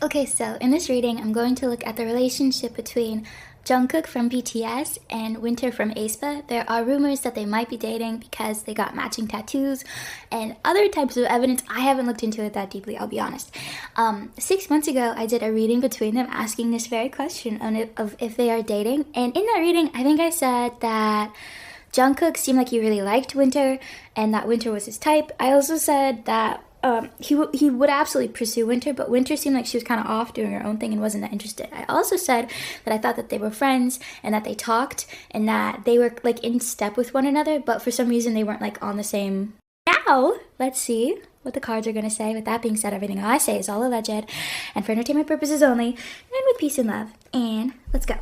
Okay, so in this reading, I'm going to look at the relationship between Jungkook from BTS and Winter from aespa. There are rumors that they might be dating because they got matching tattoos and other types of evidence. I haven't looked into it that deeply, I'll be honest. 6 months ago, I did a reading between them asking this very question of if they are dating. And in that reading, I think I said that Jungkook seemed like he really liked Winter and that Winter was his type. I also said that he would absolutely pursue Winter, but Winter seemed like she was kind of off doing her own thing and wasn't that interested. I also said that I thought that they were friends and that they talked and that they were like in step with one another, but for some reason they weren't like on the same. Now, let's see what the cards are going to say. With that being said, everything I say is all alleged and for entertainment purposes only and with peace and love. And let's go.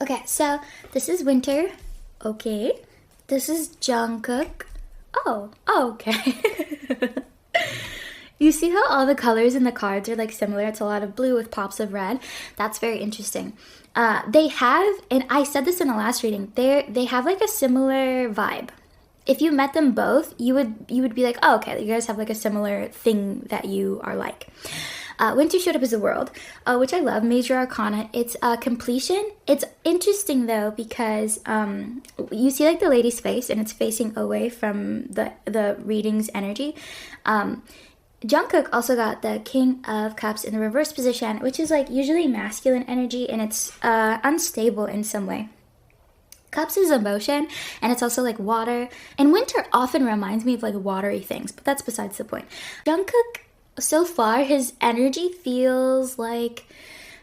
Okay, so this is Winter. Okay. This is Jungkook. Oh, okay. You see how all the colors in the cards are like similar? It's a lot of blue with pops of red. That's very interesting. They have, and I said this in the last reading, they have like a similar vibe. If you met them both, you would be like, oh, okay, you guys have like a similar thing that you are like. Winter showed up as a world, which I love. Major Arcana. It's completion. It's interesting though because you see like the lady's face and it's facing away from the reading's energy. Jungkook also got the King of Cups in the reverse position, which is like usually masculine energy and it's unstable in some way. Cups is emotion, and it's also like water. And Winter often reminds me of like watery things, but that's besides the point. Jungkook, so far, his energy feels like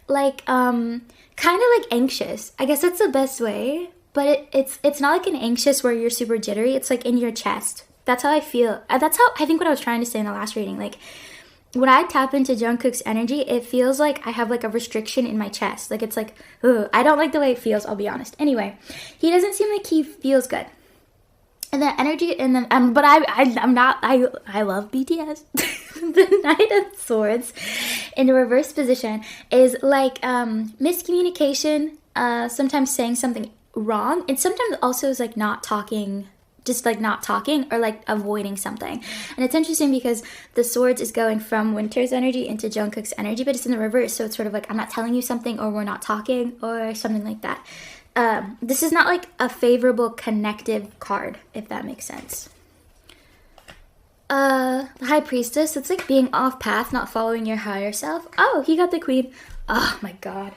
kind of like anxious. I guess that's the best way, but it's not like an anxious where you're super jittery. It's like in your chest. That's how I feel. That's how I think what I was trying to say in the last reading. Like when I tap into Jungkook's energy, it feels like I have like a restriction in my chest. Like it's like, ugh, I don't like the way it feels, I'll be honest. Anyway, he doesn't seem like he feels good. And the energy, and then, but I'm not, I love BTS. The Knight of Swords in the reverse position is like miscommunication, sometimes saying something wrong, and sometimes also is like not talking, just like not talking or like avoiding something. And it's interesting because the swords is going from Winter's energy into Jungkook's energy, but it's in the reverse, so it's sort of like I'm not telling you something or we're not talking or something like that. This is not like a favorable connective card, if that makes sense. The High Priestess, it's like being off path, not following your higher self. Oh, he got the Queen. Oh my god.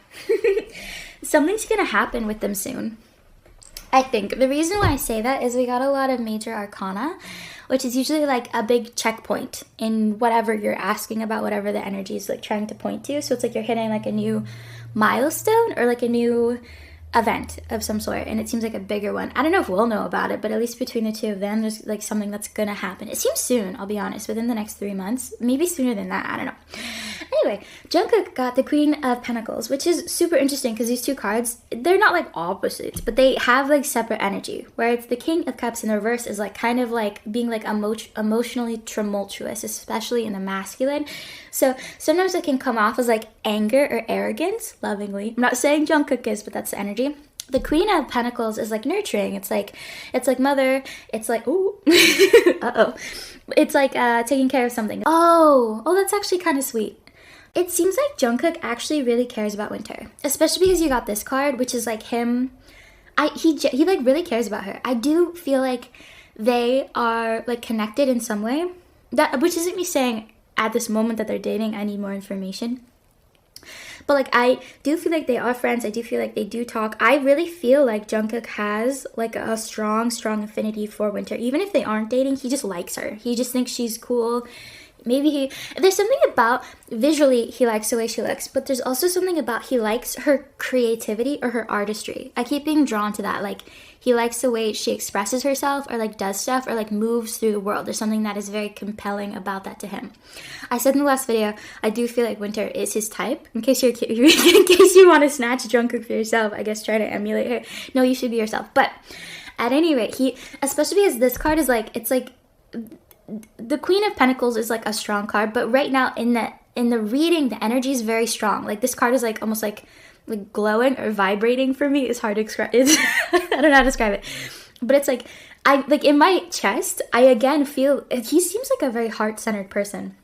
Something's gonna happen with them soon. I think. The reason why I say that is we got a lot of Major Arcana, which is usually like a big checkpoint in whatever you're asking about, whatever the energy is like trying to point to. So it's like you're hitting like a new milestone or like a new event of some sort, and it seems like a bigger one. I don't know if we'll know about it, but at least between the two of them, there's like something that's gonna happen. It seems soon, I'll be honest, within the next 3 months, maybe sooner than that, I don't know. Anyway, Jungkook got the Queen of Pentacles, which is super interesting because these two cards, they're not like opposites, but they have like separate energy, where it's the King of Cups in the reverse is like kind of like being like emotionally tumultuous, especially in the masculine. So sometimes it can come off as like anger or arrogance, lovingly. I'm not saying Jungkook is, but that's the energy. The Queen of Pentacles is like nurturing. It's like mother. It's like, ooh, uh-oh. It's like taking care of something. Oh, that's actually kind of sweet. It seems like Jungkook actually really cares about Winter, especially because you got this card, which is like him. He like really cares about her. I do feel like they are like connected in some way. That, which isn't me saying at this moment that they're dating. I need more information. But like I do feel like they are friends. I do feel like they do talk. I really feel like Jungkook has like a strong affinity for Winter. Even if they aren't dating, he just likes her. He just thinks she's cool. Maybe there's something about visually he likes the way she looks, but there's also something about he likes her creativity or her artistry. I keep being drawn to that. Like he likes the way she expresses herself or like does stuff or like moves through the world. There's something that is very compelling about that to him. I said in the last video, I do feel like Winter is his type. In case you want to snatch Jungkook for yourself, I guess try to emulate her. No, you should be yourself. But at any rate, he, especially because this card is like, it's like, the Queen of Pentacles is like a strong card, but right now in the reading, the energy is very strong. Like this card is like almost like glowing or vibrating for me. It's hard to describe. I don't know how to describe it, but it's like in my chest, I again feel he seems like a very heart-centered person.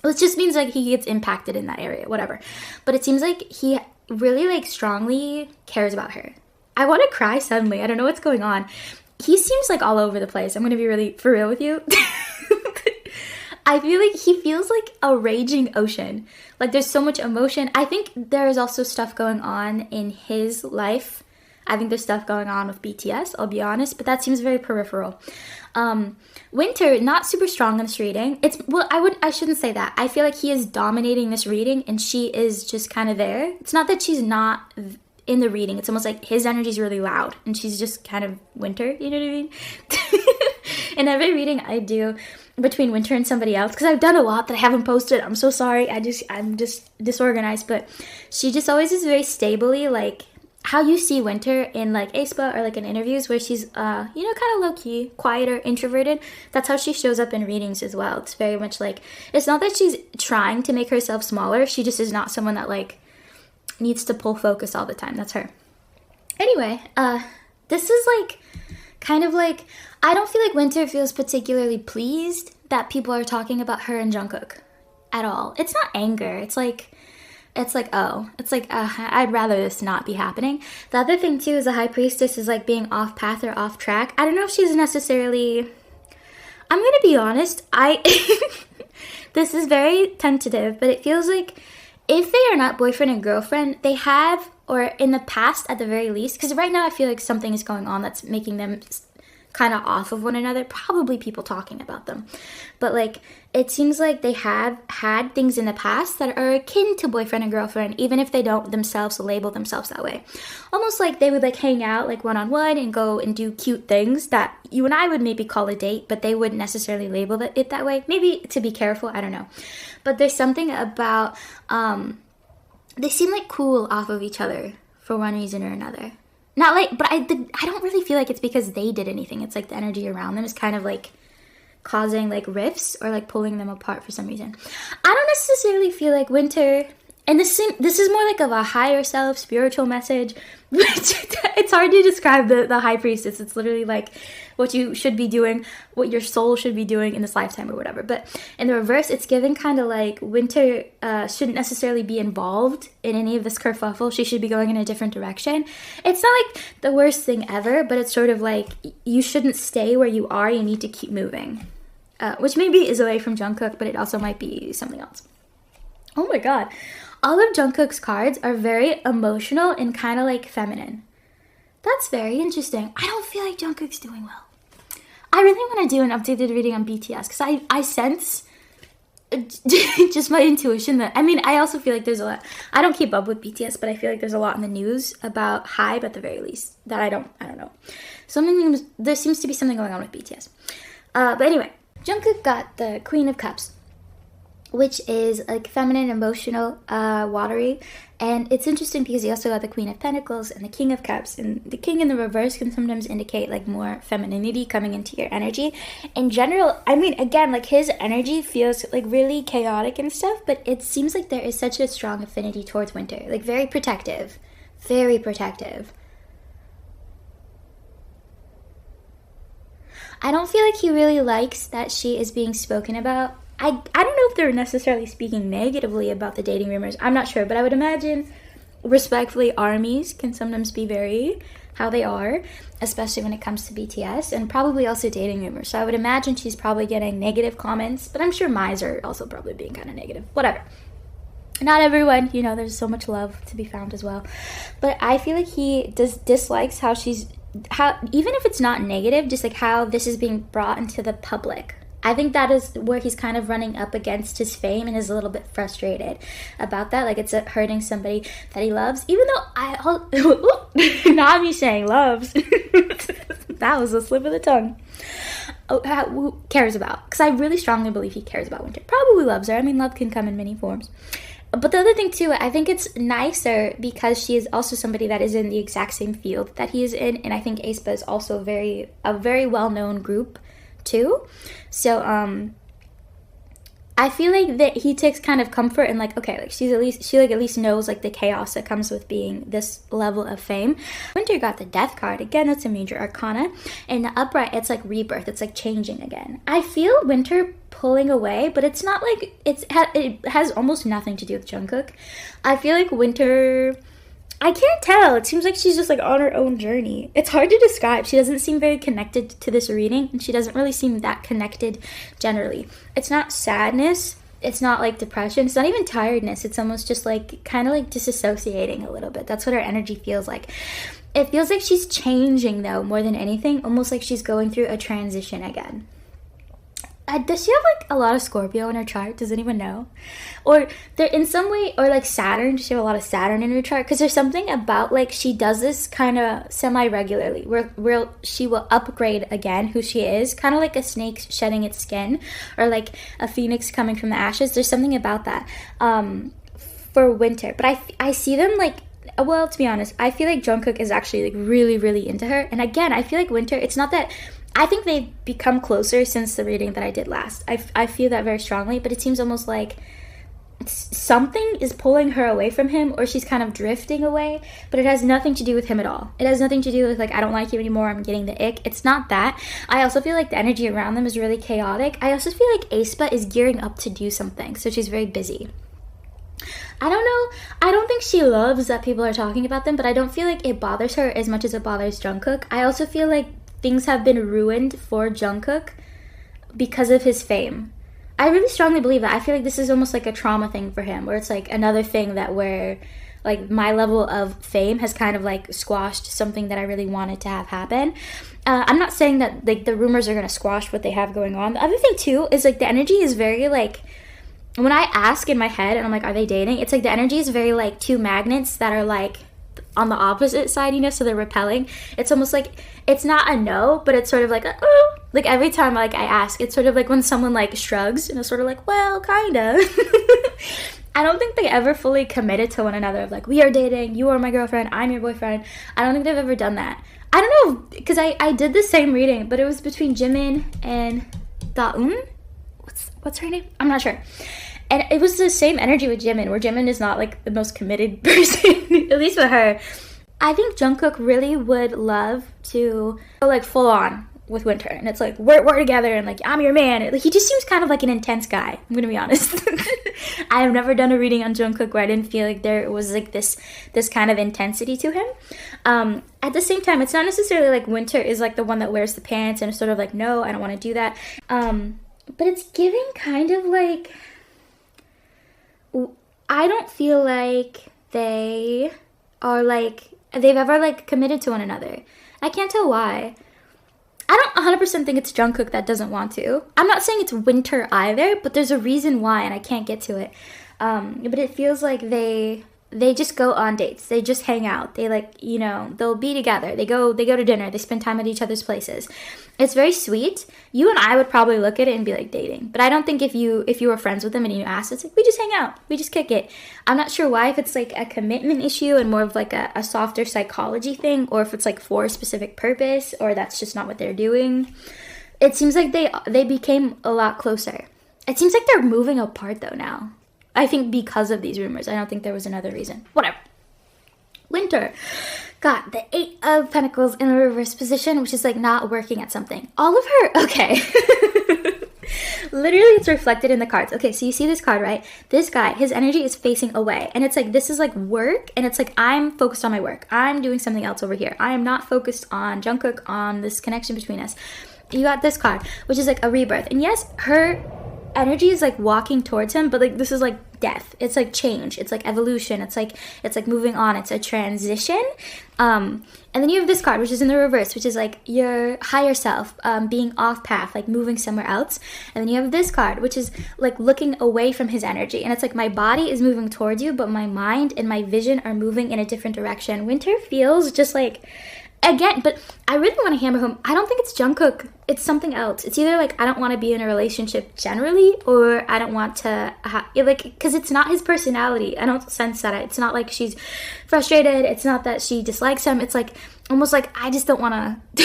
Which just means like he gets impacted in that area, whatever. But it seems like he really like strongly cares about her. I want to cry suddenly. I don't know what's going on. He seems like all over the place. I'm going to be really for real with you. I feel like he feels like a raging ocean. Like there's so much emotion. I think there is also stuff going on in his life. I think there's stuff going on with BTS, I'll be honest, but that seems very peripheral. Winter, not super strong in this reading. I shouldn't say that. I feel like he is dominating this reading and she is just kind of there. It's not that she's not in the reading. It's almost like his energy is really loud and she's just kind of Winter, you know what I mean? In every reading I do between Winter and somebody else, because I've done a lot that I haven't posted. I'm so sorry. I'm just disorganized, but she just always is very stably like how you see Winter in like aespa or like in interviews where she's kind of low-key, quieter, introverted. That's how she shows up in readings as well. It's very much like, it's not that she's trying to make herself smaller, she just is not someone that like needs to pull focus all the time. That's her. Anyway, this is like kind of like, I don't feel like Winter feels particularly pleased that people are talking about her and Jungkook at all. It's not anger. It's like I'd rather this not be happening. The other thing too is the High Priestess is like being off path or off track. I don't know if she's necessarily, I'm gonna be honest, this is very tentative, but it feels like if they are not boyfriend and girlfriend, they have, or in the past at the very least, because right now I feel like something is going on that's making them kind of off of one another, probably people talking about them, but like it seems like they have had things in the past that are akin to boyfriend and girlfriend, even if they don't themselves label themselves that way. Almost like they would like hang out like one-on-one and go and do cute things that you and I would maybe call a date, but they wouldn't necessarily label it that way. Maybe to be careful, I don't know, but there's something about they seem like cool off of each other for one reason or another. Not like, but I don't really feel like it's because they did anything. It's like the energy around them is kind of like causing like rifts or like pulling them apart for some reason. I don't necessarily feel like Winter, and this is more like of a higher self spiritual message, which it's hard to describe the High Priestess. It's literally like what you should be doing, what your soul should be doing in this lifetime or whatever. But in the reverse, it's given kind of like Winter shouldn't necessarily be involved in any of this kerfuffle. She should be going in a different direction. It's not like the worst thing ever, but it's sort of like you shouldn't stay where you are. You need to keep moving, which maybe is away from Jungkook, but it also might be something else. Oh my god. All of Jungkook's cards are very emotional and kind of like feminine. That's very interesting. I don't feel like Jungkook's doing well. I really want to do an updated reading on BTS because I sense just my intuition that, I mean, I also feel like there's a lot. I don't keep up with BTS, but I feel like there's a lot in the news about HYBE at the very least that I don't know. There seems to be something going on with BTS. But anyway, Jungkook got the Queen of Cups, which is like feminine, emotional, watery. And it's interesting because he also got the Queen of Pentacles and the King of Cups. And the King in the reverse can sometimes indicate like more femininity coming into your energy. In general, I mean, again, like his energy feels like really chaotic and stuff, but it seems like there is such a strong affinity towards Winter. Like very protective. Very protective. I don't feel like he really likes that she is being spoken about. I don't know if they're necessarily speaking negatively about the dating rumors. I'm not sure, but I would imagine, respectfully, armies can sometimes be very how they are, especially when it comes to BTS, and probably also dating rumors. So I would imagine she's probably getting negative comments, but I'm sure Mize are also probably being kind of negative. Whatever. Not everyone, there's so much love to be found as well. But I feel like he dislikes how even if it's not negative, just like how this is being brought into the public. I think that is where he's kind of running up against his fame and is a little bit frustrated about that. Like it's hurting somebody that he loves, even though not me saying loves. That was a slip of the tongue. Who cares about? Because I really strongly believe he cares about Winter. Probably loves her. I mean, love can come in many forms. But the other thing too, I think it's nicer because she is also somebody that is in the exact same field that he is in. And I think aespa is also a very well-known group too. So I I feel like that he takes kind of comfort in like, okay, like she at least knows like the chaos that comes with being this level of fame. Winter got the Death card. Again, it's a major arcana. In the upright, it's like rebirth. It's like changing again. I feel Winter pulling away, but it's not like it has almost nothing to do with Jungkook. I feel like Winter, I can't tell. It seems like she's just like on her own journey. It's hard to describe. She doesn't seem very connected to this reading, and she doesn't really seem that connected generally. It's not sadness. It's not like depression. It's not even tiredness. It's almost just like kind of like disassociating a little bit. That's what her energy feels like. It feels like she's changing though more than anything, almost like she's going through a transition again. Does she have like a lot of Scorpio in her chart? Does anyone know? Or there in some way, or like Saturn, does she have a lot of Saturn in her chart? Because there's something about like she does this kind of semi-regularly where she will upgrade again who she is, kind of like a snake shedding its skin, or like a phoenix coming from the ashes. There's something about that for Winter. But I see them like, well, to be honest, I feel like Jungkook is actually like really, really into her. And again, I feel like Winter, it's not that, I think they've become closer since the reading that I did last. I feel that very strongly, but it seems almost like something is pulling her away from him, or she's kind of drifting away, but it has nothing to do with him at all. It has nothing to do with like, I don't like you anymore, I'm getting the ick. It's not that. I also feel like the energy around them is really chaotic. I also feel like aespa is gearing up to do something, so she's very busy. I don't know. I don't think she loves that people are talking about them, but I don't feel like it bothers her as much as it bothers Jungkook. I also feel like things have been ruined for Jungkook because of his fame. I really strongly believe that. I feel like this is almost like a trauma thing for him, where it's like another thing that where like my level of fame has kind of like squashed something that I really wanted to have happen. I'm not saying that like the rumors are going to squash what they have going on. The other thing too is like the energy is very like, when I ask in my head and I'm like, are they dating? It's like the energy is very like two magnets that are like on the opposite side, you know, so they're repelling. It's almost like, it's not a no, but it's sort of like, oh. Like every time like I ask, it's sort of like when someone like shrugs and it's sort of like, well, kinda. I don't think they ever fully committed to one another of like, we are dating, you are my girlfriend, I'm your boyfriend. I don't think they've ever done that. I don't know, because I did the same reading, but it was between Jimin and Daeun. What's her name? I'm not sure. And it was the same energy with Jimin, where Jimin is not like the most committed person, at least with her. I think Jungkook really would love to go like full on with Winter, and it's like we're together and like I'm your man. Like, he just seems kind of like an intense guy, I'm gonna be honest. I have never done a reading on Jungkook where I didn't feel like there was like this kind of intensity to him. At the same time, it's not necessarily like Winter is like the one that wears the pants and is sort of like, no, I don't want to do that. But it's giving kind of like, I don't feel like they are like, they've ever like committed to one another. I can't tell why. I don't 100% think it's Jungkook that doesn't want to. I'm not saying it's Winter either, but there's a reason why, and I can't get to it. But it feels like they just go on dates. They just hang out. They like, you know, they'll be together. They go to dinner. They spend time at each other's places. It's very sweet. You and I would probably look at it and be like dating. But I don't think if you were friends with them and you asked, it's like, we just hang out. We just kick it. I'm not sure why, if it's like a commitment issue and more of like a softer psychology thing, or if it's like for a specific purpose, or that's just not what they're doing. It seems like they became a lot closer. It seems like they're moving apart though now. I think because of these rumors. I don't think there was another reason. Whatever. Winter got the 8 of Pentacles in a reverse position, which is like not working at something. All of her, okay. Literally, it's reflected in the cards. Okay, so you see this card, right? This guy, his energy is facing away. And it's like, this is like work. And it's like, I'm focused on my work. I'm doing something else over here. I am not focused on Jungkook, on this connection between us. You got this card, which is like a rebirth. And yes, her energy is like walking towards him, but like this is like death. It's like change. It's like evolution. It's like moving on. It's a transition. And then you have this card, which is in the reverse, which is like your higher self, being off path, like moving somewhere else. And then you have this card, which is like looking away from his energy. And it's like, my body is moving towards you, but my mind and my vision are moving in a different direction. Winter feels just like, again, but I really want to hammer home, I don't think it's Jungkook. It's something else. It's either like, I don't want to be in a relationship generally, or I don't want to like, because it's not his personality. I don't sense that. It's not like she's frustrated. It's not that she dislikes him. It's like, almost like, I just don't want to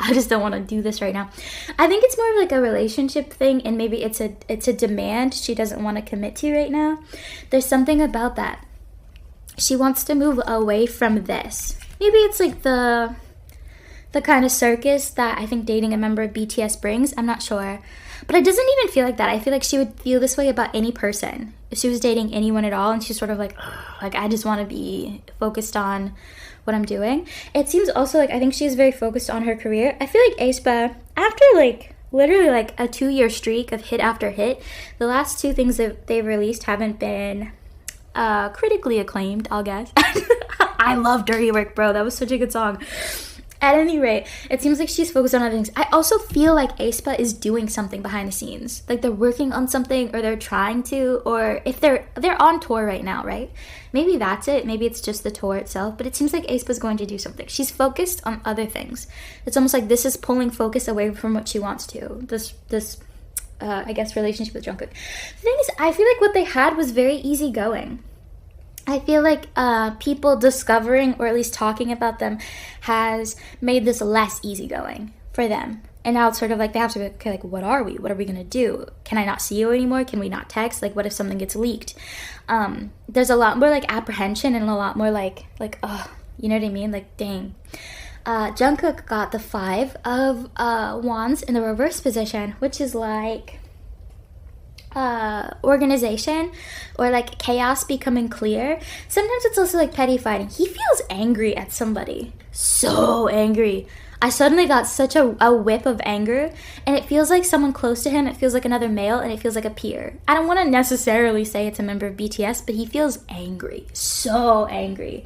I just don't want to do this right now. I think it's more of like a relationship thing, and maybe it's a demand she doesn't want to commit to right now. There's something about that. She wants to move away from this. Maybe it's like the kind of circus that I think dating a member of BTS brings. I'm not sure. But it doesn't even feel like that. I feel like she would feel this way about any person if she was dating anyone at all, and she's sort of like I just want to be focused on what I'm doing. It seems also like I think she's very focused on her career. I feel like aespa, after like literally like a 2-year streak of hit after hit, the last 2 things that they've released haven't been critically acclaimed, I'll guess. I love Dirty Work, bro. That was such a good song. At any rate, it seems like she's focused on other things. I also feel like aespa is doing something behind the scenes. Like they're working on something, or they're trying to, or if they're on tour right now, right? Maybe that's it. Maybe it's just the tour itself. But it seems like aespa's going to do something. She's focused on other things. It's almost like this is pulling focus away from what she wants to. This I guess, relationship with Jungkook. The thing is, I feel like what they had was very easygoing. I feel like people discovering, or at least talking about them, has made this less easygoing for them. And now it's sort of like they have to be, okay, like, what are we? What are we going to do? Can I not see you anymore? Can we not text? Like, what if something gets leaked? There's a lot more, like, apprehension, and a lot more, like, oh, you know what I mean? Like, dang. Jungkook got the 5 of wands in the reverse position, which is like organization, or like chaos becoming clear. Sometimes it's also like petty fighting. He feels angry at somebody, so angry. I suddenly got such a whip of anger, and it feels like someone close to him. It feels like another male, and it feels like a peer. I don't want to necessarily say it's a member of BTS, but he feels angry, so angry.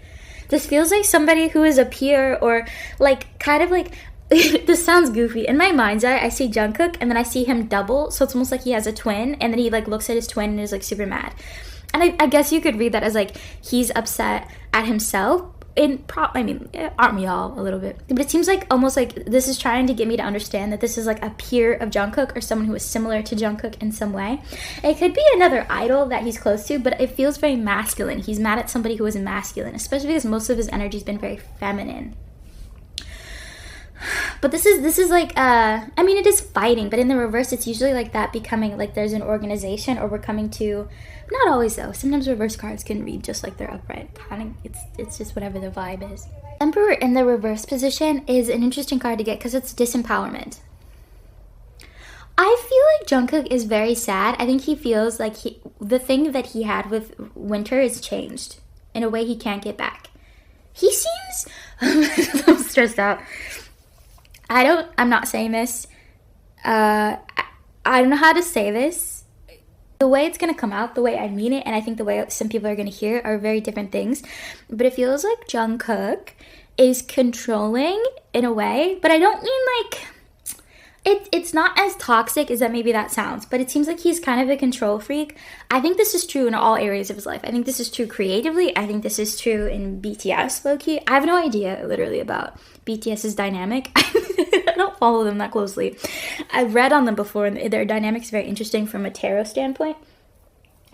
This feels like somebody who is a peer, or like kind of like this sounds goofy. In my mind's eye, I see Jungkook, and then I see him double, so it's almost like he has a twin, and then he like looks at his twin and is like super mad. And I guess you could read that as like he's upset at himself. I mean, aren't we all a little bit? But it seems like almost like this is trying to get me to understand that this is like a peer of Jungkook, or someone who is similar to Jungkook in some way. It could be another idol that he's close to, but it feels very masculine. He's mad at somebody who is masculine, especially because most of his energy has been very feminine. But this is like, I mean, it is fighting, but in the reverse, it's usually like that becoming, like there's an organization, or we're coming to, not always though, sometimes reverse cards can read just like they're upright. Kind of, it's just whatever the vibe is. Emperor in the reverse position is an interesting card to get because it's disempowerment. I feel like Jungkook is very sad. I think he feels like the thing that he had with Winter is changed in a way he can't get back. He seems, I'm stressed out. I'm not saying this. I don't know how to say this. The way it's going to come out, the way I mean it, and I think the way some people are going to hear it are very different things. But it feels like Jungkook is controlling in a way, but I don't mean like, it's not as toxic as that maybe that sounds, but it seems like he's kind of a control freak. I think this is true in all areas of his life. I think this is true creatively. I think this is true in BTS, low-key. I have no idea, literally, about BTS's dynamic. I don't follow them that closely. I've read on them before, and their dynamic is very interesting from a tarot standpoint.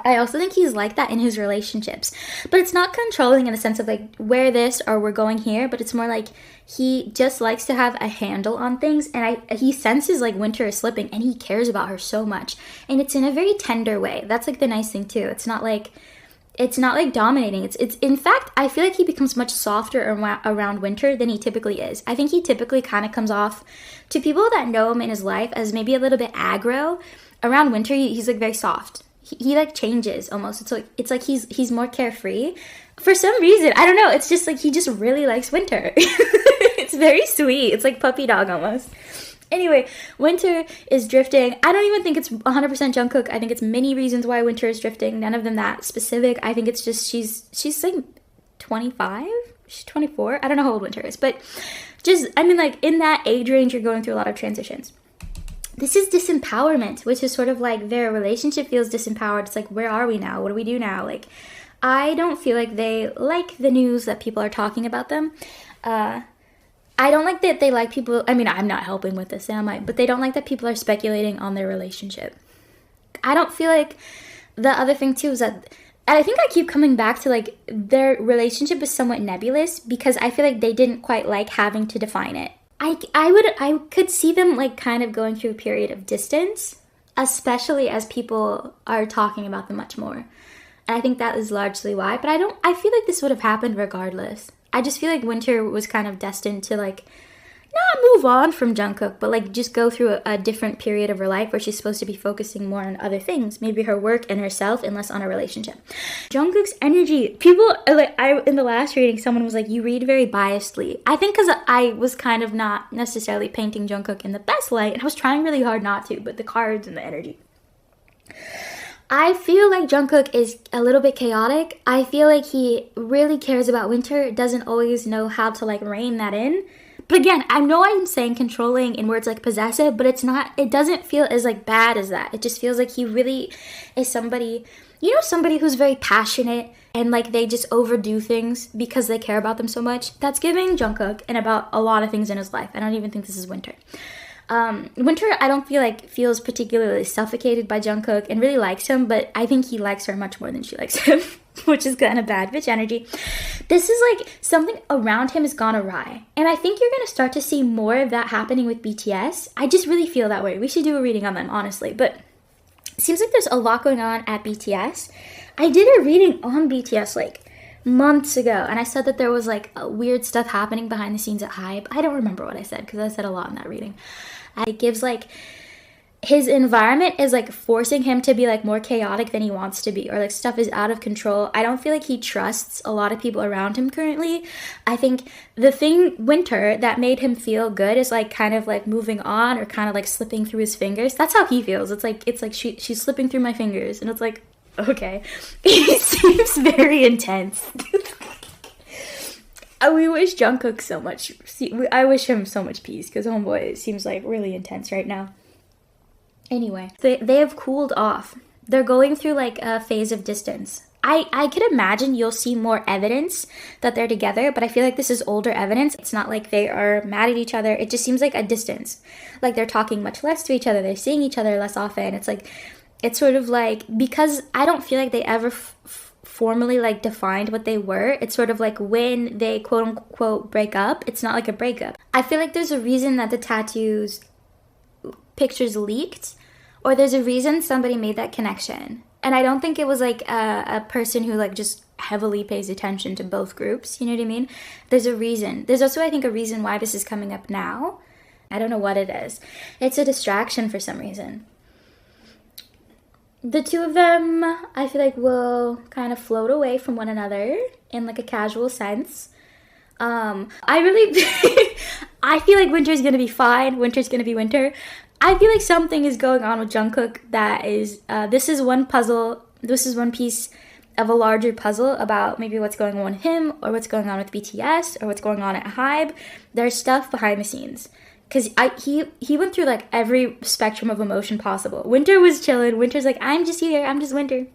I also think he's like that in his relationships. But it's not controlling in the sense of like, wear this or we're going here, but it's more like he just likes to have a handle on things, and he senses like Winter is slipping, and he cares about her so much. And it's in a very tender way. That's like the nice thing too. It's not like dominating. It's in fact, I feel like he becomes much softer around Winter than he typically is. I think he typically kind of comes off to people that know him in his life as maybe a little bit aggro. Around Winter, he's like very soft. He like changes almost. It's like he's more carefree for some reason. I don't know. It's just like he just really likes Winter. It's very sweet. It's like puppy dog almost. Anyway, Winter is drifting. I don't even think it's 100% Jungkook. I think it's many reasons why Winter is drifting. None of them that specific. I think it's just she's like 25. She's 24. I don't know how old Winter is, but just I mean like in that age range, you're going through a lot of transitions. This is disempowerment, which is sort of like their relationship feels disempowered. It's like, where are we now? What do we do now? Like, I don't feel like they like the news that people are talking about them. I don't like that they like people. I mean, I'm not helping with this, am I? But they don't like that people are speculating on their relationship. I don't feel like the other thing too is that And I think I keep coming back to like their relationship is somewhat nebulous because I feel like they didn't quite like having to define it. I could see them like kind of going through a period of distance, especially as people are talking about them much more. And I think that is largely why, but I feel like this would have happened regardless. I just feel like Winter was kind of destined to like not move on from Jungkook, but like just go through a different period of her life where she's supposed to be focusing more on other things, maybe her work and herself, and less on a relationship. Jungkook's energy, people like in the last reading, someone was like, "You read very biasedly." I think because I was kind of not necessarily painting Jungkook in the best light, and I was trying really hard not to, but the cards and the energy. I feel like Jungkook is a little bit chaotic. I feel like he really cares about Winter, doesn't always know how to like rein that in. But again, I know I'm saying controlling in words like possessive, but it's not, it doesn't feel as like bad as that. It just feels like he really is somebody, you know, somebody who's very passionate and like they just overdo things because they care about them so much. That's giving Jungkook and about a lot of things in his life. I don't even think this is Winter. Winter, I don't feel like feels particularly suffocated by Jungkook and really likes him, but I think he likes her much more than she likes him, which is kind of bad bitch energy. This is like something around him has gone awry, and I think you're going to start to see more of that happening with BTS. I just really feel that way. We should do a reading on them, honestly, but it seems like there's a lot going on at BTS. I did a reading on BTS like months ago, and I said that there was like weird stuff happening behind the scenes at Hype. I don't remember what I said because I said a lot in that reading. It gives like his environment is like forcing him to be like more chaotic than he wants to be, or like stuff is out of control. I don't feel like he trusts a lot of people around him currently. I think the thing Winter that made him feel good is like kind of like moving on or kind of like slipping through his fingers. That's how he feels. It's like she's slipping through my fingers, and it's like, okay. He seems very intense. We wish Jungkook so much. I wish him so much peace because homeboy seems like really intense right now. Anyway, they have cooled off. They're going through like a phase of distance. I could imagine you'll see more evidence that they're together, but I feel like this is older evidence. It's not like they are mad at each other. It just seems like a distance. Like they're talking much less to each other. They're seeing each other less often. It's like, it's sort of like, because I don't feel like they ever formally like defined what they were. It's sort of like when they quote unquote break up, it's not like a breakup. I feel like there's a reason that the tattoos pictures leaked, or there's a reason somebody made that connection. And I don't think it was like a person who like just heavily pays attention to both groups, you know what I mean? There's a reason. There's also, I think, a reason why this is coming up now. I don't know what it is. It's a distraction for some reason. The two of them, I feel like, will kind of float away from one another in like a casual sense. I feel like Winter's gonna be fine. Winter's gonna be Winter. I feel like something is going on with Jungkook that is, this is one puzzle, this is one piece of a larger puzzle about maybe what's going on with him, or what's going on with BTS, or what's going on at Hybe. There's stuff behind the scenes. Because he went through like every spectrum of emotion possible. Winter was chilling. Winter's like, I'm just here. I'm just Winter.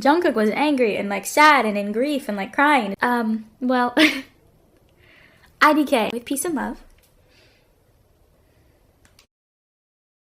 Jungkook was angry and like sad and in grief and like crying. Well, IDK with peace and love.